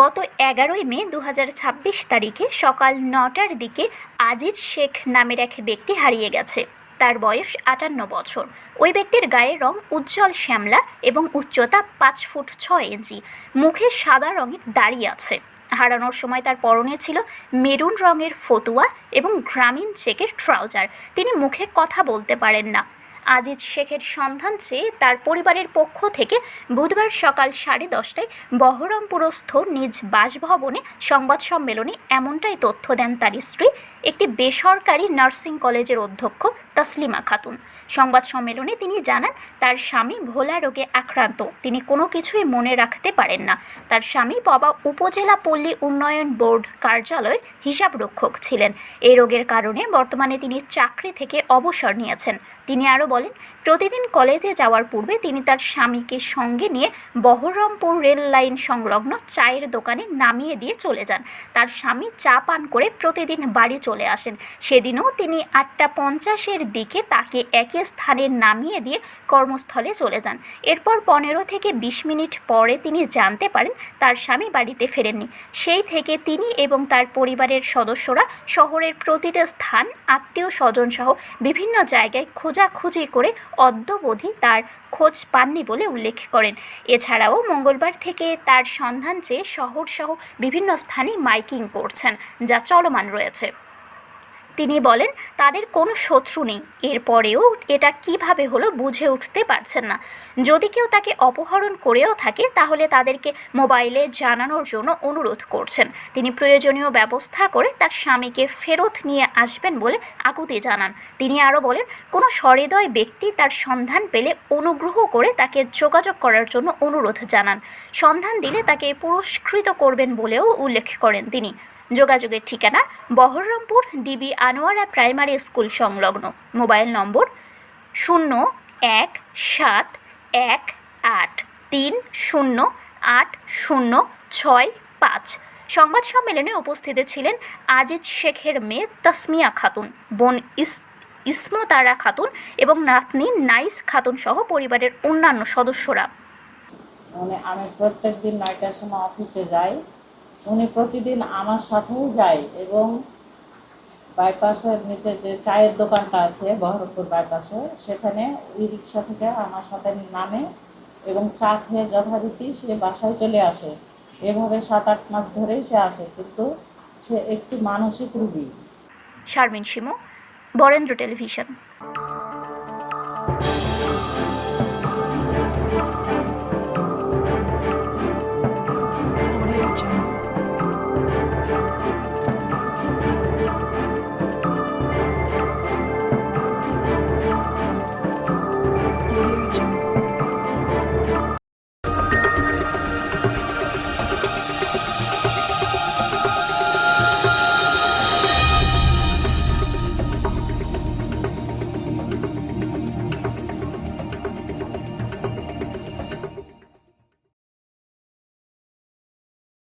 গত 11ই মে 2026 তারিখে সকাল 9টার দিকে আজিজ শেখ নামের এক ব্যক্তি হারিয়ে গেছে। তার বয়স 58 বছর। ওই ব্যক্তির গায়ের রং উজ্জ্বল শ্যামলা এবং উচ্চতা 5 ফুট 6 ইঞ্চি। মুখে সাদা রঙের দাড়ি আছে। হারানোর সময় তার পরনে ছিল মেরুন রঙের ফতুয়া এবং গ্রামীণ চেকের ট্রাউজার। তিনি মুখে কথা বলতে পারেন না। আজিজ শেখের সন্ধান চেয়ে তার পরিবারের পক্ষ থেকে বুধবার সকাল 10:30টায় বহরমপুরস্থ নিজ বাসভবনে সংবাদ সম্মেলনে এমনটাই তথ্য দেন তার স্ত্রী, একটি বেসরকারি নার্সিং কলেজের অধ্যক্ষ তসলিমা খাতুন। সংবাদ সম্মেলনে তিনি জানান, তার স্বামী ভোলা রোগে আক্রান্ত। তিনি কোনো কিছুই মনে রাখতে পারেন না। তার স্বামী পবা উপজেলা পল্লী উন্নয়ন বোর্ড কার্যালয়ের হিসাবরক্ষক ছিলেন। এই রোগের কারণে বর্তমানে তিনি চাকরি থেকে অবসর নিয়েছেন। তিনি আরও বলেন, প্রতিদিন কলেজে যাওয়ার পূর্বে তিনি তার স্বামীকে সঙ্গে নিয়ে বহরমপুর রেল লাইন সংলগ্ন চায়ের দোকানে নামিয়ে দিয়ে চলে যান। তার স্বামী চা পান করে প্রতিদিন বাড়ি চলে আসেন। সেদিনও তিনি 8:50-এর দিকে তাকে একই স্থানে নামিয়ে দিয়ে কর্মস্থলে চলে যান। এরপর 15 থেকে 20 মিনিট পরে তিনি জানতে পারেন তার স্বামী বাড়িতে ফেরেননি। সেই থেকে তিনি এবং তার পরিবারের সদস্যরা শহরের প্রতিটা স্থান, আত্মীয় স্বজন সহ বিভিন্ন জায়গায় খোঁজাখুঁজি করে অদ্যাবধি তার খোঁজ পাননি বলে উল্লেখ করেন। এছাড়াও মঙ্গলবার থেকে তার সন্ধান চেয়ে শহরসহ বিভিন্ন স্থানে মাইকিং করছেন, যা চলমান রয়েছে। তিনি বলেন, তাদের কোনো শত্রু নেই। এরপরেও এটা কিভাবে হলো বুঝে উঠতে পারছেন না। যদি কেউ তাকে অপহরণ করেও থাকে তাহলে তাদেরকে মোবাইলে জানানোর জন্য অনুরোধ করছেন। তিনি প্রয়োজনীয় ব্যবস্থা করে তার স্বামীকে ফেরত নিয়ে আসবেন বলে আকুতি জানান। তিনি আরও বলেন, কোনো সহৃদয় ব্যক্তি তার সন্ধান পেলে অনুগ্রহ করে তাকে যোগাযোগ করার জন্য অনুরোধ জানান। সন্ধান দিলে তাকে পুরস্কৃত করবেন বলেও উল্লেখ করেন তিনি। যোগাযোগের ঠিকানা Baharampur DB Anowara primary school সংলগ্ন। Mobile number 017183080665। সংবাদ সম্মেলনে উপস্থিত ছিলেন আজিজ শেখের মেয়ে তসমিয়া খাতুন, বোন ইসমতারা খাতুন এবং নাতনি নাইস খাতুন সহ পরিবারের অন্যান্য সদস্যরা। আমি প্রত্যেকদিন 9টার সময় অফিসে যাই। উনি প্রতিদিন আমার সাথেও যায় এবং বাইপাসের নিচে যে চায়ের দোকানটা আছে বহরমপুর বাইপাসে, সেখানে ওই রিক্সা থেকে আমার সাথে নামে এবং চা খেয়ে যথারীতি সে বাসায় চলে আসে। এভাবে 7-8 মাস ধরেই সে আসে, কিন্তু সে একটি মানসিক রোগী। শারমিন শিমু, বরেন্দ্র টেলিভিশন।